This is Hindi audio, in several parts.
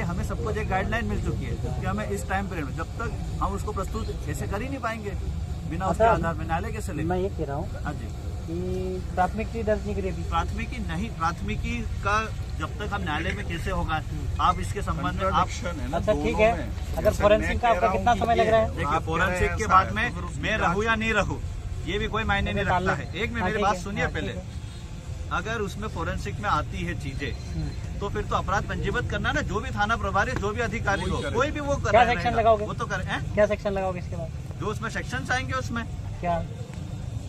हमें सबको एक गाइडलाइन मिल चुकी है कि हमें इस टाइम पीरियड में, जब तक हम उसको प्रस्तुत ऐसे कर ही नहीं पाएंगे बिना उसके आधार में न्यायालय कैसे लेंगे। मैं ये कह रहा हूँ हाँ जी, कि प्राथमिकी दर्ज नहीं करेगी। प्राथमिकी नहीं, प्राथमिकी का जब तक हम न्यायालय में कैसे होगा, आप इसके संबंध में आप अच्छा ठीक है, अगर फोरेंसिक का आपका कितना समय लग रहा है? देखिए, फोरेंसिक के बाद में मैं रहूं या नहीं रहूं ये भी कोई मायने नहीं रखता है। एक में मेरी बात सुनिए पहले, अगर उसमें फोरेंसिक में आती है चीजें तो फिर तो अपराध पंजीबद्ध करना ना, जो भी थाना प्रभारी, जो भी अधिकारी हो, कोई भी वो कर क्या सेक्शन लगाओगे? वो तो करें। क्या सेक्शन लगाओगे इसके बाद? जो उसमें सेक्शंस आएंगे, उसमें क्या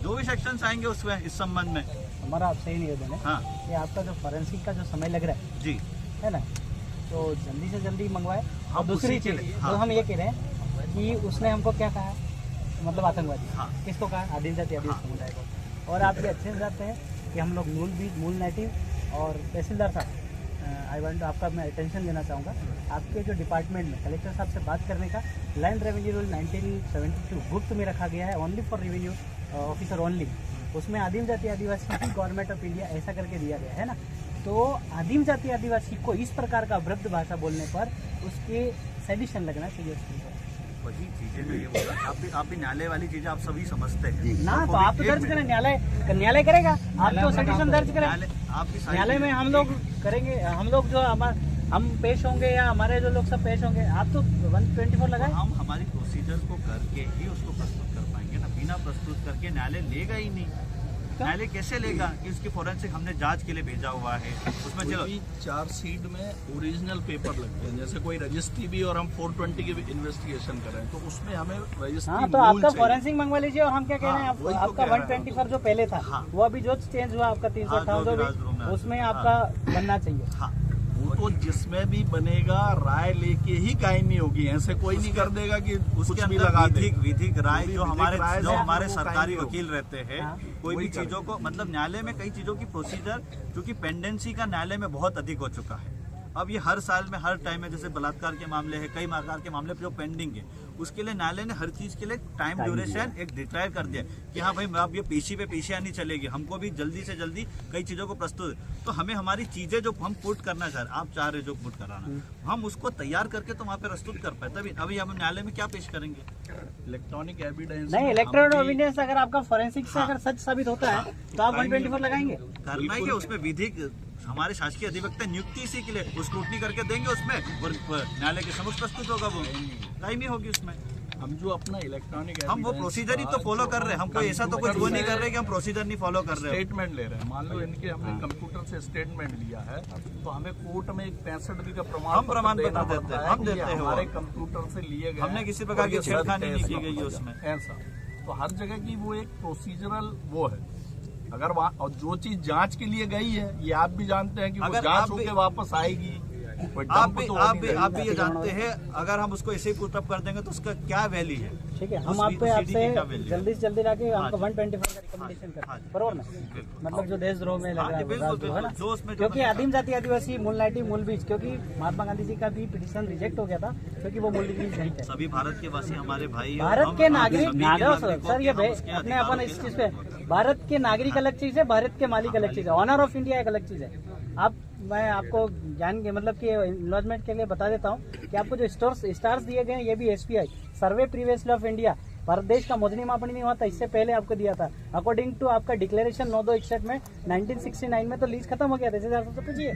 जो भी सेक्शंस आएंगे उसमें इस संबंध में हमारा आपसे ही निवेदन है हाँ कि आपका जो फोरेंसिक का जो समय लग रहा है जी, है ना, तो जल्दी से जल्दी मंगवाए। और हम दूसरी उसी के चीज लिए, तो हम ये कह रहे हैं कि उसने हमको क्या कहा, मतलब आतंकवादी हाँ। किसको कहा? आदिम जाति आदिम समुदाय को। और आप ये अच्छे से जानते हैं कि हम लोग मूल बीज, मूल नेटिव और तहसीलदार साहब, आई वांट आपका मैं अटेंशन देना चाहूँगा, आपके जो डिपार्टमेंट में कलेक्टर साहब से बात करने का लैंड रेवेन्यू रूल 1972 गुप्त में रखा गया है, only for revenue officer only. उसमें आदिम जाति आदिवासी की गवर्नमेंट ऑफ इंडिया ऐसा करके दिया गया है ना। तो आदिम जाति आदिवासी को इस प्रकार का अभद्र भाषा बोलने पर उसके सेडिशन लगना चाहिए उसके ऊपर। वही चीजें जो ये बोला, आप भी न्यायालय वाली चीजें आप सभी समझते हैं ना, तो आप तो दर्ज करें, न्यायालय करेगा, आप तो सेडिशन दर्ज करें न्यायालय में, हम लोग करेंगे, हम लोग जो हम पेश होंगे या हमारे जो लोग सब पेश होंगे। आप तो 124 लगाए। हम हमारी प्रोसीजर को करके ही उसको प्रस्तुत कर पाएंगे ना, बिना प्रस्तुत करके न्यायालय लेगा ही नहीं। न्यायालय कैसे लेगा कि उसकी फोरेंसिक हमने जांच के लिए भेजा हुआ है, उसमें चलो चार्जशीट में ओरिजिनल पेपर लगते हैं, जैसे कोई रजिस्ट्री भी और हम 420 की भी इन्वेस्टिगेशन कर रहे हैं तो उसमें हमें रजिस्ट्री। हाँ, तो आपका फोरेंसिक मंगवा लीजिए। और हम क्या कह रहे हैं, आपका 124 जो पहले था वो अभी जो चेंज हुआ आपका 358 जो भी, उसमें आपका बनना चाहिए। वो तो जिसमें भी बनेगा राय लेके ही कायमी होगी, ऐसे कोई नहीं कर देगा कि उसके भी लगा दे। विधिक राय जो हमारे सरकारी वकील रहते हैं, कोई भी चीजों को, मतलब न्यायालय में कई चीजों की प्रोसीजर, क्योंकि पेंडेंसी का न्यायालय में बहुत अधिक हो चुका है। अब ये हर साल में हर टाइम में, जैसे बलात्कार के मामले है, कई प्रकार के मामले जो पेंडिंग है, उसके लिए न्यायालय ने हर चीज के लिए टाइम ड्यूरेशन एक डिक्लेयर कर दिया कि हाँ भाई अब ये पेशी पे पेशियां नहीं चलेगी, हमको भी जल्दी से जल्दी कई चीजों को प्रस्तुत, तो हमें हमारी चीजें जो हम पुट करना चाह रहे, आप चाह रहे जो पुट कराना, हम उसको तैयार करके तो वहाँ पे प्रस्तुत कर पाए, तभी अभी हम न्यायालय में क्या पेश करेंगे? इलेक्ट्रॉनिक एविडेंस नहीं, इलेक्ट्रॉनिक एविडेंस अगर आपका फोरेंसिक से अगर सच साबित होता है तो आप 124 लगाएंगे। करना ही है, उसमें विधिक हमारे शासकीय अधिवक्ता नियुक्ति इसी के लिए, वो स्क्रूटनी करके देंगे उसमें और न्यायालय के समक्ष प्रस्तुत होगा, वो टाइम ही होगी उसमें। हम जो अपना इलेक्ट्रॉनिक हम वो प्रोसीजर ही तो फॉलो कर रहे हैं, हम कोई ऐसा तो कुछ वो नहीं कर रहे कि हम प्रोसीजर नहीं फॉलो कर रहे हैं। स्टेटमेंट ले रहे हैं, मान लो इनके हमने कंप्यूटर से स्टेटमेंट लिया है तो हमें कोर्ट में एक 65 का प्रमाण पत्र देते हैं, हम देते हैं, हमारे कंप्यूटर से लिए गए, हमने किसी प्रकार की छेड़खानी नहीं की गई है उसमें, ऐसा। तो हर जगह की वो एक प्रोसीजरल वो है। अगर वहाँ और जो चीज जांच के लिए गई है, ये आप भी जानते हैं कि वो जांच होकर वापस आएगी। आप भी ये जानते हैं, अगर हम उसको ऐसे ही पुटअप कर देंगे तो उसका क्या वैल्यू है? ठीक है, हम आपसे जल्दी से जल्दी लाके हमको 124 का रिकमेंडेशन करते हैं, बरोबर ना? मतलब जो देशद्रोह में लग रहा है, क्योंकि आदिम जाति आदिवासी मूल नाइटी मूल बीज, क्योंकि महात्मा गांधी जी का भी पिटीशन रिजेक्ट हो गया था क्योंकि वो मूल बीज नहीं थे। सभी भारत के वासी हमारे भाई, भारत के नागरिक सर, ये अपने अपन इस चीज पे, भारत के नागरिक अलग चीज है, भारत के मालिक अलग चीज है, ऑनर ऑफ इंडिया एक अलग चीज है। मैं आपको ज्ञान के मतलब कि इन्वेस्टमेंट के लिए बता देता हूँ कि आपको जो स्टार्स दिए गए हैं ये भी SPI survey previously of India, Bharat देश का मोजनी मापनी नहीं हुआ था, इससे पहले आपको दिया था। अकॉर्डिंग टू आपका डिक्लेरेशन 9261 में 1969 में तो लीज खत्म हो गया था, तो पूछिए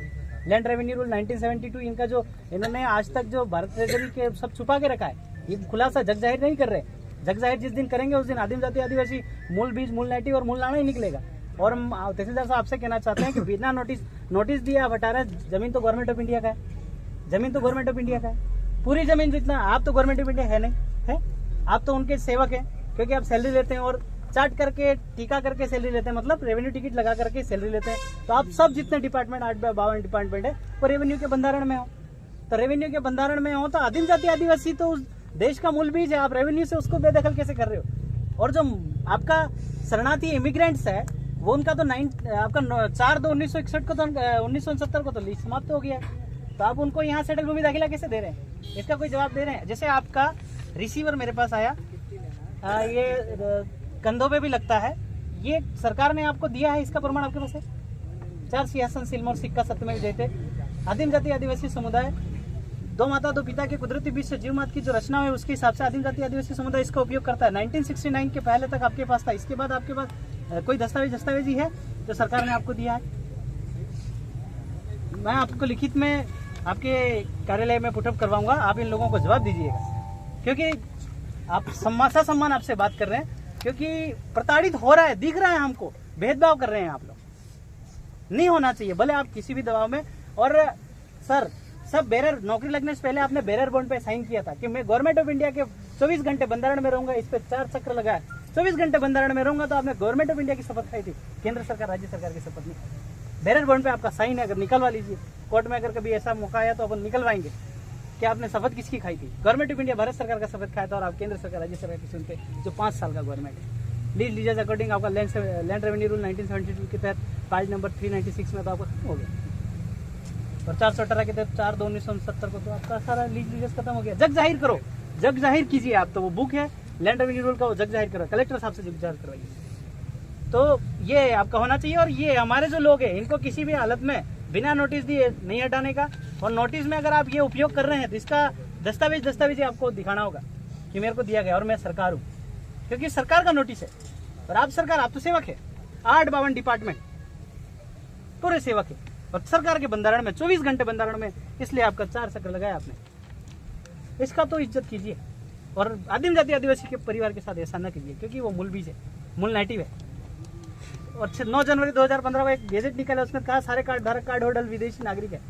लैंड रेवेन्यू रूल 1972 इनका जो इन्होंने आज तक जो भारत ट्रेजरी के सब छुपा के रखा है, ये खुलासा जग जाहिर नहीं कर रहे। जग जाहिर जिस दिन करेंगे उस दिन आदिम जाति आदिवासी मूल बीज मूल नाइटी और मूल लाना ही निकलेगा। और हम तहसीलदार साहब आपसे कहना चाहते हैं कि बिना नोटिस दिए आप हटा रहे, जमीन तो गवर्नमेंट ऑफ इंडिया का है, जमीन तो गवर्नमेंट ऑफ इंडिया का है, पूरी जमीन जितना, आप तो गवर्नमेंट ऑफ इंडिया है नहीं है, आप तो उनके सेवक हैं, क्योंकि आप सैलरी लेते हैं और चार्ट करके टीका करके सैलरी लेते हैं, मतलब रेवेन्यू टिकट लगा करके सैलरी लेते हैं। तो आप सब जितने डिपार्टमेंट 852 डिपार्टमेंट है वो रेवेन्यू के बंधारण में हो, तो रेवेन्यू के बंधारण में हो तो आदिम जाति आदिवासी तो उस देश का मूल बीज है, आप रेवेन्यू से उसको बेदखल कैसे कर रहे हो? और जो आपका शरणार्थी इमिग्रेंट्स है वो उनका तो 4/2/1961 को तो 1969 को तो लीज समाप्त हो गया, तो आप उनको यहाँ सेटल भूमि दाखिला कैसे दे रहे हैं? इसका कोई जवाब दे रहे हैं? जैसे आपका रिसीवर मेरे पास आया, ये कंधों पे भी लगता है, ये सरकार ने आपको दिया है, इसका प्रमाण आपके पास है? 4 सिंहासन सिल्मोर सिक्का सत्यमेव जयते, आदिम जाति आदिवासी समुदाय दो माता दो पिता के कुदरती बीच से जीव मात की जो रचना है उसके हिसाब से आदिम जाति आदिवासी समुदाय इसका उपयोग करता है। 1969 के पहले तक आपके पास था, इसके बाद आपके पास कोई दस्तावेज ही है जो सरकार ने आपको दिया है? मैं आपको लिखित में आपके कार्यालय में पुटअप करवाऊंगा, आप इन लोगों को जवाब दीजिएगा, क्योंकि आप सम्मान आपसे बात कर रहे हैं, क्योंकि प्रताड़ित हो रहा है, दिख रहा है हमको, भेदभाव कर रहे हैं आप लोग, नहीं होना चाहिए भले आप किसी भी दबाव में। और सर सब बेरर नौकरी लगने से पहले आपने बेरर बॉन्ड पे साइन किया था कि मैं गवर्नमेंट ऑफ इंडिया के 24 घंटे बंधारण में रहूंगा, इस पे 4 चक्र लगा है, 24 घंटे बंधारण में रहूंगा, तो आपने गवर्नमेंट ऑफ इंडिया की शपथ खाई थी, केंद्र सरकार राज्य सरकार की शपथ नहीं। बेरर बॉन्ड पे आपका साइन है, अगर निकलवा लीजिए, कोर्ट में अगर कभी ऐसा मौका आया तो अपन निकलवाएंगे कि आपने शपथ किसकी खाई थी। गवर्नमेंट ऑफ इंडिया भारत सरकार का शपथ खाया था और आप केंद्र सरकार राज्य सरकार की सुनते जो 5 साल का गवर्नमेंट है। लीज अकॉर्डिंग आपका लैंड रेवेन्यू रूल 1972 के तहत पेज नंबर 396 में तो आपको खत्म हो गया, और 418 के तहत 4/2/1970 को तो आपका सारा लीज खत्म हो गया। जग जाहिर करो, जग जाहिर कीजिए आप, तो वो बुक है लैंड रेवेन्यू रूल का, वो जग जाहिर करो, कलेक्टर साहब से जग जाहिर करवाइए। तो ये आपका होना चाहिए। और ये हमारे जो लोग हैं इनको किसी भी हालत में बिना नोटिस दिए नहीं हटाने का, और नोटिस में अगर आप ये उपयोग कर रहे हैं तो इसका दस्तावेज आपको दिखाना होगा कि मेरे को दिया गया और मैं सरकार हूँ, क्योंकि सरकार का नोटिस है और आप सरकार, आप तो सेवक है। 852 डिपार्टमेंट पूरे सेवक है और सरकार के बंधारण में 24 घंटे बंधारण में, इसलिए आपका 4 चक्र लगाया आपने। इसका तो इज्जत कीजिए और आदिम जाति आदिवासी के परिवार के साथ ऐसा न कीजिए, क्योंकि वो मूल बीज है, मूल नेटिव है। और 9 जनवरी 2015 को एक गेजेट निकला, उसमें कहा सारे कार्ड धारक कार्ड होल्डर विदेशी नागरिक है,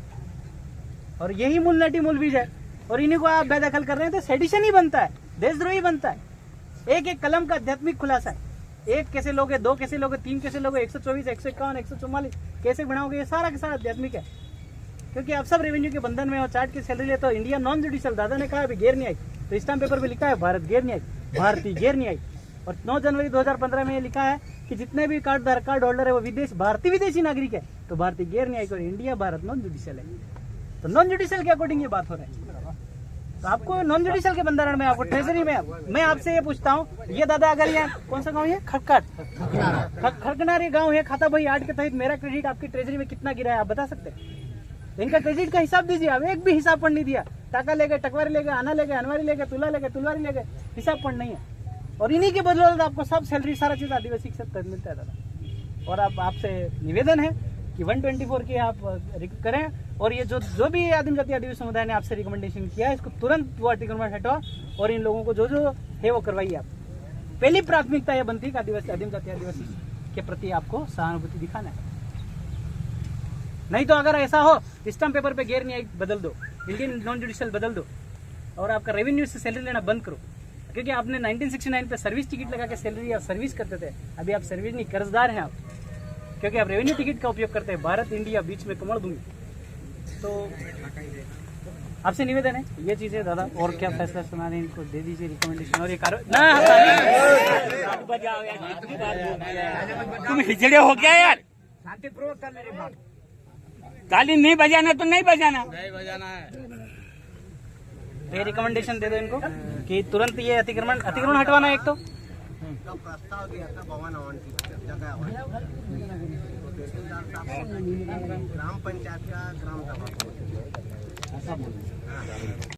और यही मूल नेटिव मूल बीज है। और इन्हीं को आप बेदखल कर रहे हैं तो सेडिशन ही बनता है, देशद्रोही बनता है। एक एक कलम का आध्यात्मिक खुलासा है, 1 कैसे लोगे, 2 कैसे लोगे, 3 कैसे लोगे, 124, 151, 144 कैसे बनाओगे, ये सारा के सारा आध्यात्मिक है। क्योंकि आप सब रेवेन्यू के बंधन में हो, चार्ट की सैलरी लेते हो। इंडिया नॉन जुडिशियल, दादा ने कहा अभी गैर न्यायिक, तो स्टाम्प पेपर पे लिखा है भारत गैर न्यायिक, भारतीय गैर न्यायिक। और 9 जनवरी 2015 में ये लिखा है कि जितने भी कार्ड होल्डर है वो भारतीय विदेशी नागरिक है, तो भारतीय गैर न्यायिक और इंडिया भारत नॉन जुडिशियल है। तो नॉन जुडिशियल के अकॉर्डिंग ये बात हो रहा है। तो आपको नॉन जुडिशियल के बंधारण में, आपको ट्रेजरी में, मैं आपसे ये पूछता हूँ, ये दादा अगर यहाँ कौन सा गांव है, खड़कनारी गांव है, खाता भाई 8 के तहत मेरा क्रेडिट आपकी ट्रेजरी में कितना गिरा है आप बता सकते हैं? इनका क्रेडिट का हिसाब दीजिए आप, एक भी हिसाब पढ़ नहीं दिया। टाका ले गए, टकवारी ले गए, आना ले गए, अनवारी ले गए, तुला ले गए, तुलवारी ले गए, हिसाब पढ़ नहीं है। और इन्हीं के बदले आपको सब सैलरी सारा चीज आदिवासी के साथ मिलता है दादा। और अब आपसे निवेदन है कि 124 की आप करें, और ये जो भी आदिम जाति आदिवासी समुदाय ने आपसे रिकमेंडेशन किया है, इसको तुरंत वो अतिक्रमण हटाओ और इन लोगों को जो है वो करवाइए। आप पहली प्राथमिकता यह बनती है कि आदिवासी आदिम जाति आदिवासी के प्रति आपको सहानुभूति दिखाना है। नहीं तो अगर ऐसा हो, स्टाम्प पेपर पे गैर न्यायिक बदल दो, इंडियन नॉन जुडिशियल बदल दो, और आपका रेवेन्यू से सैलरी लेना बंद करो। क्योंकि आपने 1969 पे सर्विस टिकट लगा के सैलरी या सर्विस करते थे, अभी आप सर्विस नहीं, कर्जदार हैं आप, क्योंकि आप रेवेन्यू टिकट का उपयोग करते हैं। भारत इंडिया बीच में कमर दूंगी। तो आपसे निवेदन है ये चीजें दादा, और क्या फैसला सुना रहे इनको दे दीजिए रिकमेंडेशन। और ये तुम हिजड़े हो क्या यार, शांतिपूर्वक कर मेरी बात। ताली नहीं बजाना तो नहीं बजाना है। ये रिकमेंडेशन दे दो इनको कि तुरंत ये अतिक्रमण हटवाना है। एक तो प्रस्ताव दिया था भवन जगह ग्राम पंचायत का ग्राम सभा